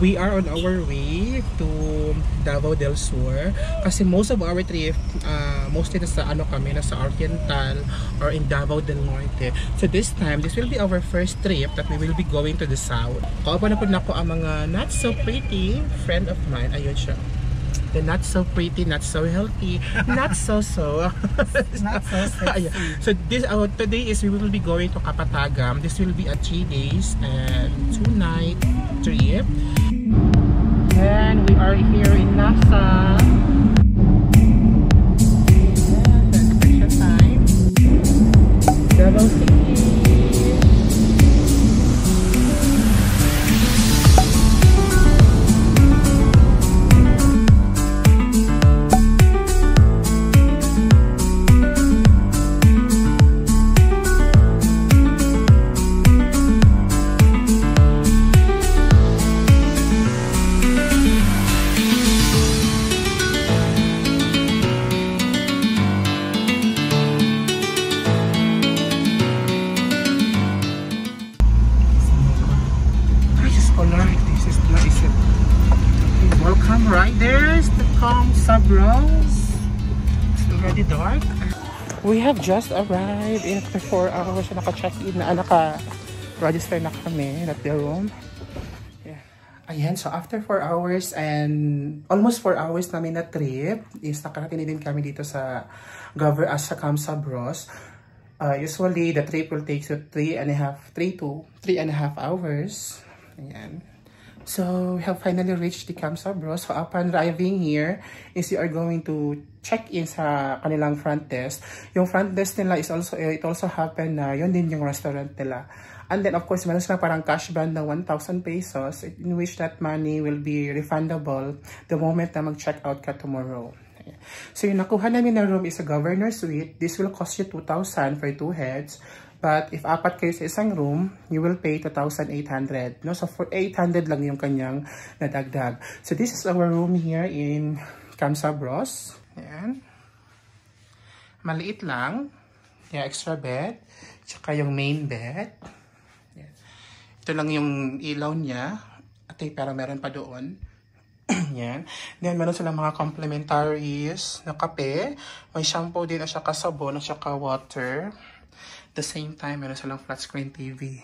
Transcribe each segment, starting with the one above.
We are on our way to Davao del Sur kasi most of our trip mostly nasa nasa Oriental or in Davao del Norte. So this time, this will be our first trip that we will be going to the south. Kauban na po ang mga not so pretty friend of mine. Ayun siya. The not so pretty, not so healthy, not so not so sexy. So this today is we will be going to Kapatagan. This will be a 3 days and 2 night trip. And we are here in Nasa. And time. Davao City. Welcome riders to Kamsa Bros. It's already dark. We have just arrived in after 4 hours. Naka-check-in na, naka-register na kami at the room. Yeah. Ayan, so after 4 hours and almost 4 hours namin na trip is nakarating din kami dito sa Kamsa Bros. Usually the trip will take 3 to 3.5 hours. Ayan. So, we have finally reached the Kamsa Bros. So, upon arriving here, is you are going to check in sa kanilang front desk. Yung front desk nila is also, it also happened na yun din yung restaurant nila. And then, of course, meron silang parang cash band na 1,000 pesos in which that money will be refundable the moment na mag-check out ka tomorrow. So, yung nakuha namin na room is a governor suite. This will cost you 2,000 for 2 heads. But if apat kayo sa isang room, you will pay 2,800. No? So for 800 lang yung kanyang nadagdag. So this is our room here in Kamsa Bros. Ayan. Maliit lang. Yeah, extra bed. Tsaka yung main bed. Ayan. Ito lang yung ilaw niya. At parang meron pa doon. Yan. Then meron silang mga complementaries na kape. May shampoo din at saka sabon at saka water. At the same time, meron silang flat screen TV.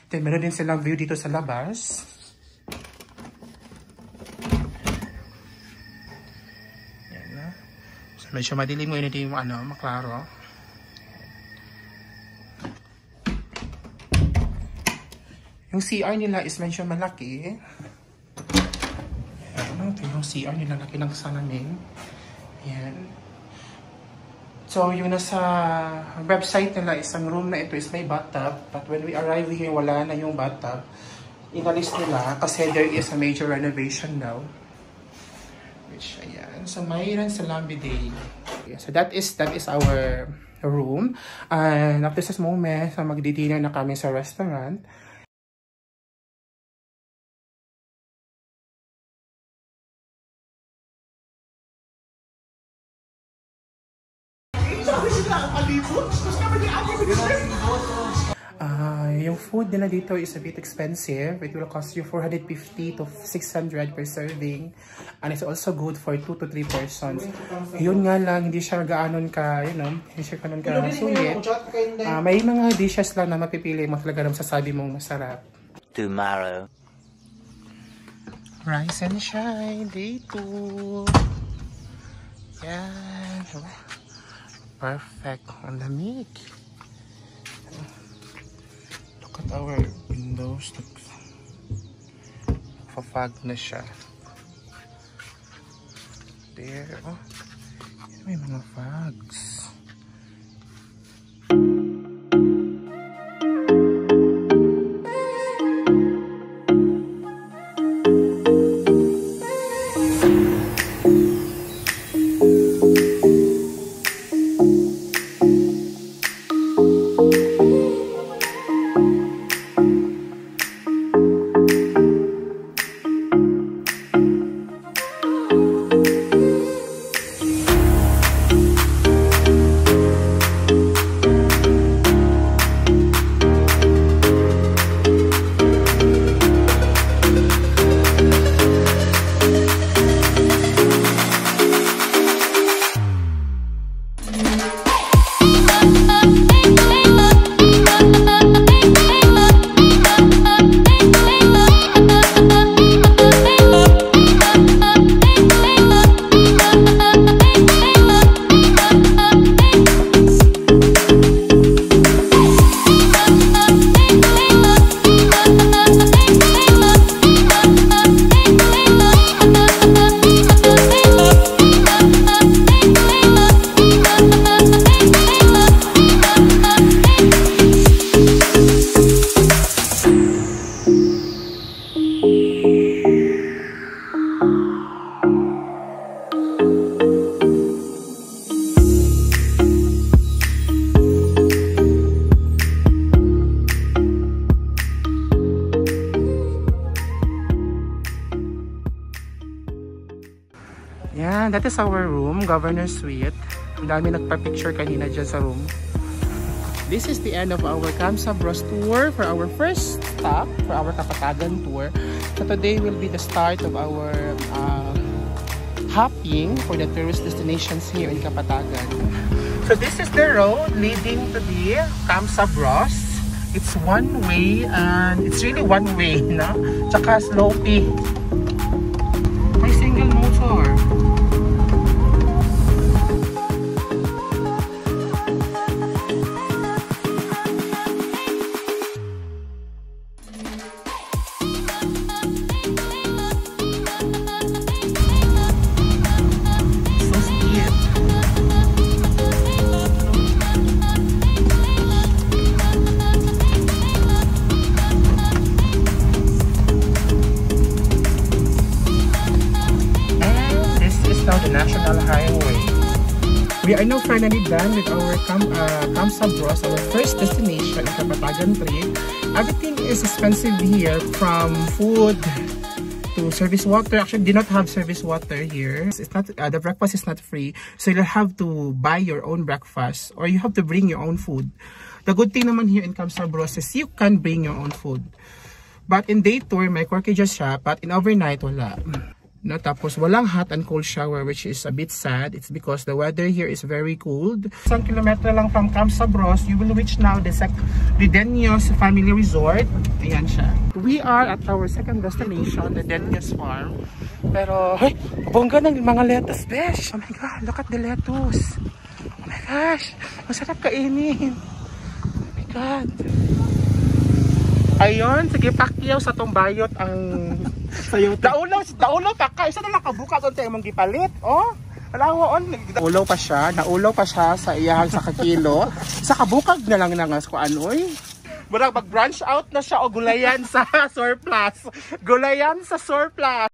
Then, meron din silang view dito sa labas. Yan na. So, medyo madilim mo yun yung maklaro. Yung CR nila is medyo malaki. Yan. Ito yung CR nila, laki ng salamin. Yan. So, yung nasa website nila, isang room na ito is may bathtub. But when we arrive here, wala na yung bathtub. Inalis nila kasi there is a major renovation now. Which, ayan. So, mayroon silang bidet. Yeah, so, that is our room. And after this moment, so magdi-dinner na kami sa restaurant. Yung food nila dito is a bit expensive. It will cost you 450 to 600 per serving. And it's also good for 2 to 3 persons. Yun nga lang, hindi siya gaanon ka, hindi siya gaanon ka sulit. May mga dishes lang na mapipili mo talaga na masasabi mong masarap. Tomorrow. Rise and shine, day 2. Yan. Perfect. Ang lamig. Look at our windows. Nagpa-fog na siya. There. Oh. May mga fogs. Ayan, that is our room, Governor Suite. Ang dami nagpa-picture kanina dyan sa room. This is the end of our Camp Sabros tour for our first stop for our Kapatagan tour. So today will be the start of our hopping for the tourist destinations here in Kapatagan. So this is the road leading to the Camp Sabros. It's one way and it's really one way, no? Tsaka slopey. May single motor. We are now finally done with our Camp Sabros, our first destination in Kapatagan trip. Everything is expensive here, from food to service water. Actually, do not have service water here. It's not the breakfast is not free, so you'll have to buy your own breakfast or you have to bring your own food. The good thing naman here in Camp Sabros is you can bring your own food. But in day tour, may corkages siya, but in overnight, wala. No, tapos walang hot and cold shower, which is a bit sad. It's because the weather here is very cold. 1 kilometer lang from Camp Sabros, you will reach now the Denios Family Resort. Ayan siya. We are at our second destination, the Denios Farm. Pero, hey, bongga ng mga lettuce, besh! Oh my God, look at the lettuce! Oh my gosh, masarap kainin! Oh my God! Ayun, sige, pakyaw sa tumbayot ang sayo. Daulaw pa ka. Isa na makabuka doon tayo mong gipalit. Oh, alawoon. Naulaw pa siya sa iyahang sa kakilo. Sa kabukag na lang nangas ko anoy. Murag mag-branch out na siya o gulayan sa surplus. Gulayan sa surplus.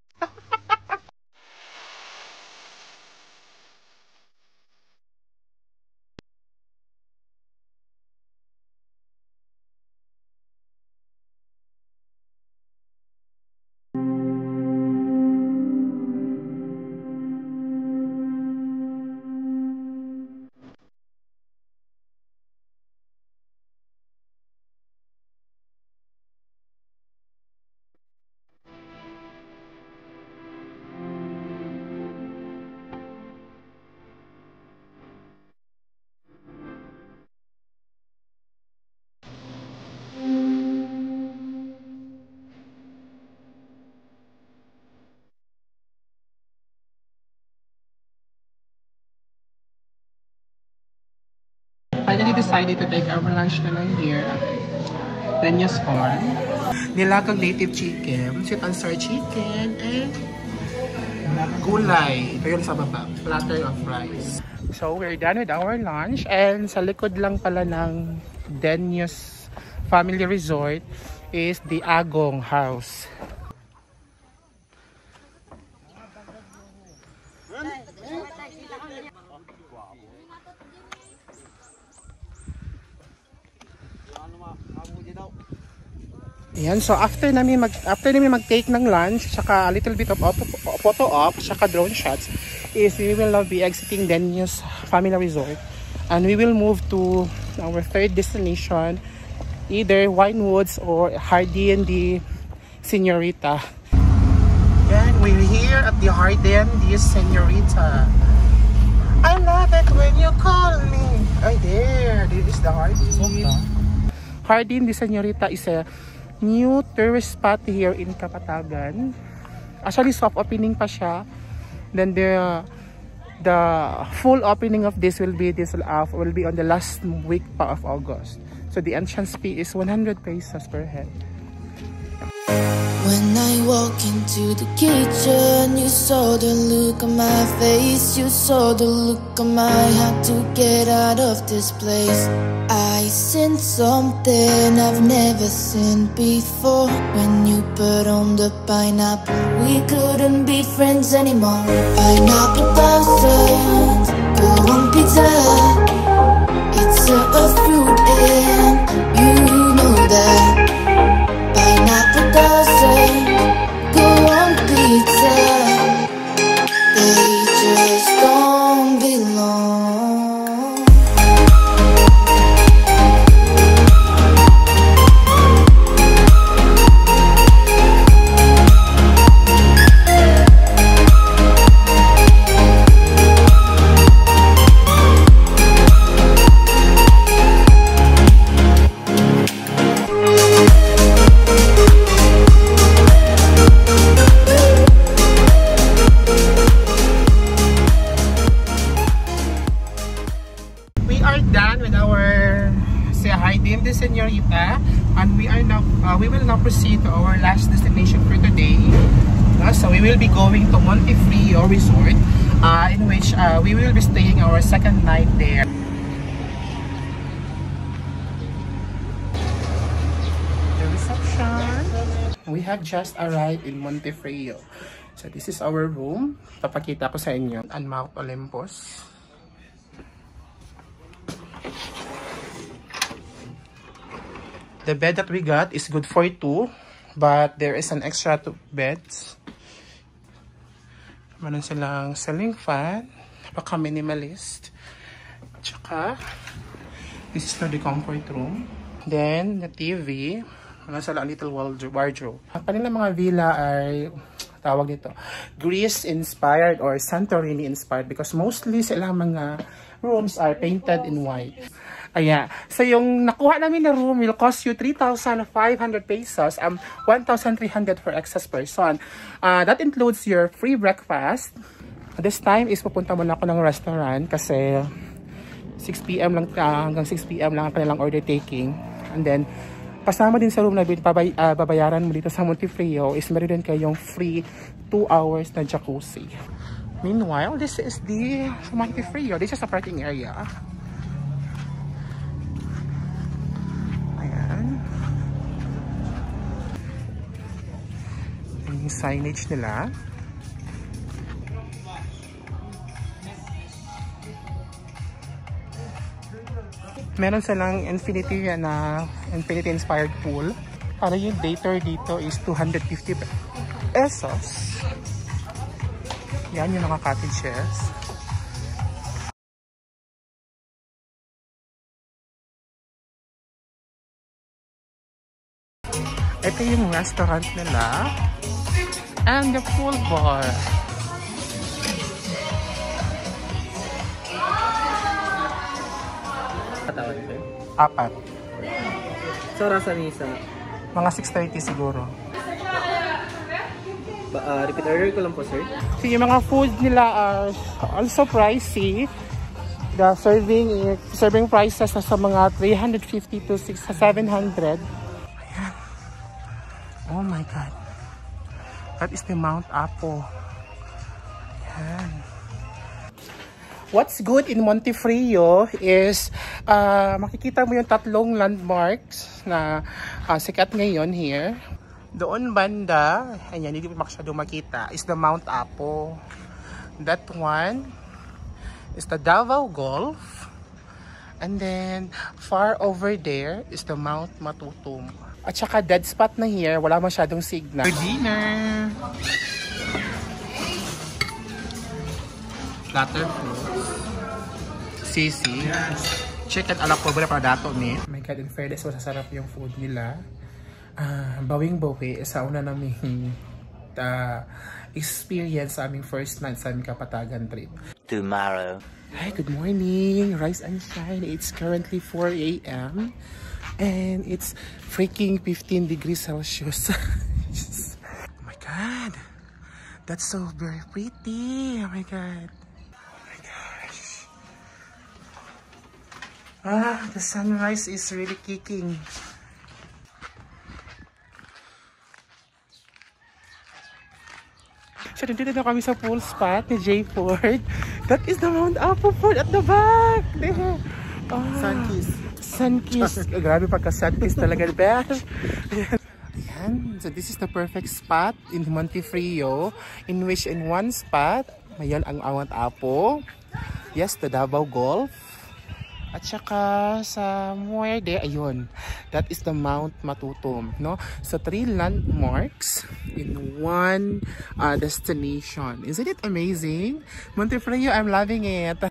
Finally decided to take our lunch na lang here at Denios Farm. Nilagang native chicken, sweet and sour chicken, and gulay. Ito yun sa baba, platter of rice. So we're done with our lunch, and sa likod lang pala ng Denios Family Resort is the Agong House. Ayan, so after namin mag-take ng lunch, saka a little bit of photo op, saka drone shots, is we will now be exiting Denios Family Resort. And we will move to our third destination, either Winewoods or Hardin Señorita. And we're here at the Hardin Señorita. I love it when you call me. Ay, there. This is the Hardin. Hardin Señorita is a new tourist spot here in Kapatagan. Actually, soft opening pa siya. Then the full opening of this will be on the last week pa of August. So the entrance fee is 100 pesos per head. When I walk into the kitchen, you saw the look on my face, you saw the look on my heart to get out of this place. I sensed something I've never seen before. When you put on the pineapple, we couldn't be friends anymore. Pineapple thousand, go on pizza. It's a fruit and you know that. Pineapple doesn't go on pizza. They just we will now proceed to our last destination for today. So we will be going to Montefrio Resort, in which we will be staying our second night there. The reception. We have just arrived in Montefrio. So this is our room. Papakita ko sa inyo. And Mount Olympus. The bed that we got is good for 2, but there is an extra 2 beds. Meron silang ceiling fan, napaka-minimalist. Tsaka, this is the comfort room. Then, the TV, meron silang little wardrobe. Ang kanilang mga villa ay, tawag dito, Greece-inspired or Santorini-inspired because mostly silang mga rooms are painted in white. Ayan. So, yung nakuha namin na room will cost you 3,500 pesos, 1,300 for excess person. That includes your free breakfast. This time is pupunta muna ako ng restaurant kasi 6 PM lang, hanggang 6 PM lang ang kanilang order taking. And then, kasama din sa room na babayaran mo dito sa Montefrio is meron din kayong free 2 hours na jacuzzi. Meanwhile, this is the Montefrio. This is a parking area. Yung signage nila. Meron silang infinity inspired pool. Para yung dater dito is 250 pesos. Yan yung mga cottages. Ito yung restaurant nila. And the pool bar. Apat. So, rasa nisa? Mga 6:30 siguro. Repeat order ko lang po, sir. So, yung mga food nila are also pricey. The serving prices na sa mga 350 to 700. Ayan. Oh my God. That is the Mount Apo. Ayan. What's good in Montefrio is makikita mo yung 3 landmarks na sikat ngayon here. Doon banda, ayan, hindi mo masyado makita, is the Mount Apo. That one is the Davao Gulf. And then, far over there is the Mount Matutum. At saka dead spot na here, wala masyadong signal. For dinner! Platter fruits. Sisi. Chicken ala pobre para dato ni. Oh my God, in fairness, masasarap yung food nila. Bawing-bawi sa una naming experience sa aming first night sa aming Kapatagan trip. Tomorrow. Hi, good morning. Rise and shine. It's currently 4 AM. And it's freaking 15 degrees Celsius. Oh my God. That's so very pretty. Oh my God. Oh my gosh. The sunrise is really kicking. So, nandito na kami sa pool spot ni Jay Ford. That is the Mount Apo Ford at the back. There. Sunkiss. Sunkiss. Grabe pagka-sunkiss talaga. Ayan. So this is the perfect spot in Montefrio in which in one spot, mayan ang Mount Apo. Yes, the Davao Gulf. At saka sa Muerde, ayun. That is the Mount Matutum, no? So 3 landmarks in one destination. Isn't it amazing? Montefrio, I'm loving it.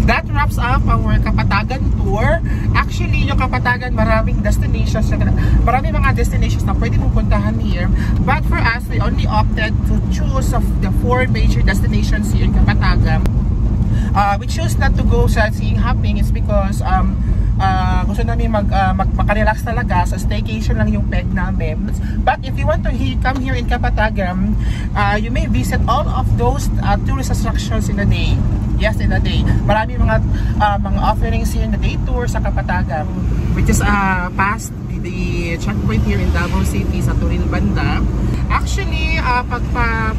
that wraps up our Kapatagan tour. Actually, yung Kapatagan, maraming destinations, maraming mga destinations na pwede mong puntahan here. But for us, we only opted to choose of the 4 major destinations here in Kapatagan. We choose not to go sightseeing hopping. It's because gusto namin makarelax talaga, so staycation lang yung peg namin. But if you want to come here in Kapatagan, you may visit all of those tourist attractions in a day. Yes, in a day. Marami mga offerings here in the day tour sa Kapatagan, which is past the checkpoint here in Davao City sa Toril Banda. Actually, pag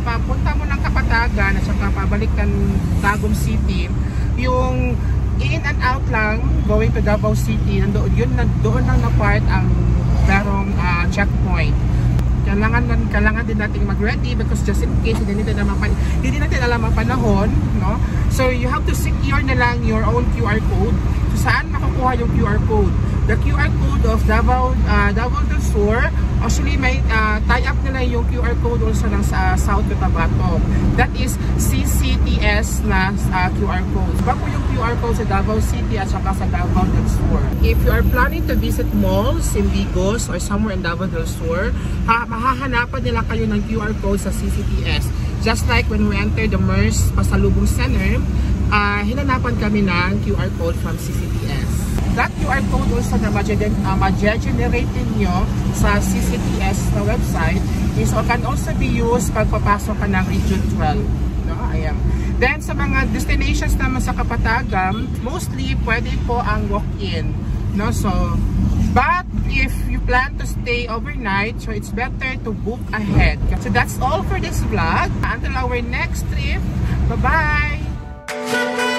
papunta mo ng Kapatagan at saka pabalik ka Tagum City, yung in and out lang going to Davao City, doon lang na part ang merong checkpoint. Kailangan din natin mag-ready because just in case hindi natin alam ang panahon, no? So you have to secure na lang your own QR code. So saan makukuha yung QR code? The QR code of Davao del Sur, actually may tie-up nila yung QR code also ng South Cotabato. That is CCTS na QR code. Iba po yung QR code sa Davao City at saka sa Davao del Sur. If you are planning to visit malls in Bigos or somewhere in Davao del Sur, mahahanapan nila kayo ng QR code sa CCTS. Just like when we enter the MERS Pasalubong Center, hinanapan kami ng QR code from CCTS. That QR code also na ma-generate nyo sa CCTS na website is can also be used pag papasok ka ng Region 12. No? Ayan. Then sa mga destinations naman sa Kapatagan, mostly pwede po ang walk-in. No? So, but if you plan to stay overnight, so it's better to book ahead. So that's all for this vlog. Until our next trip, bye-bye!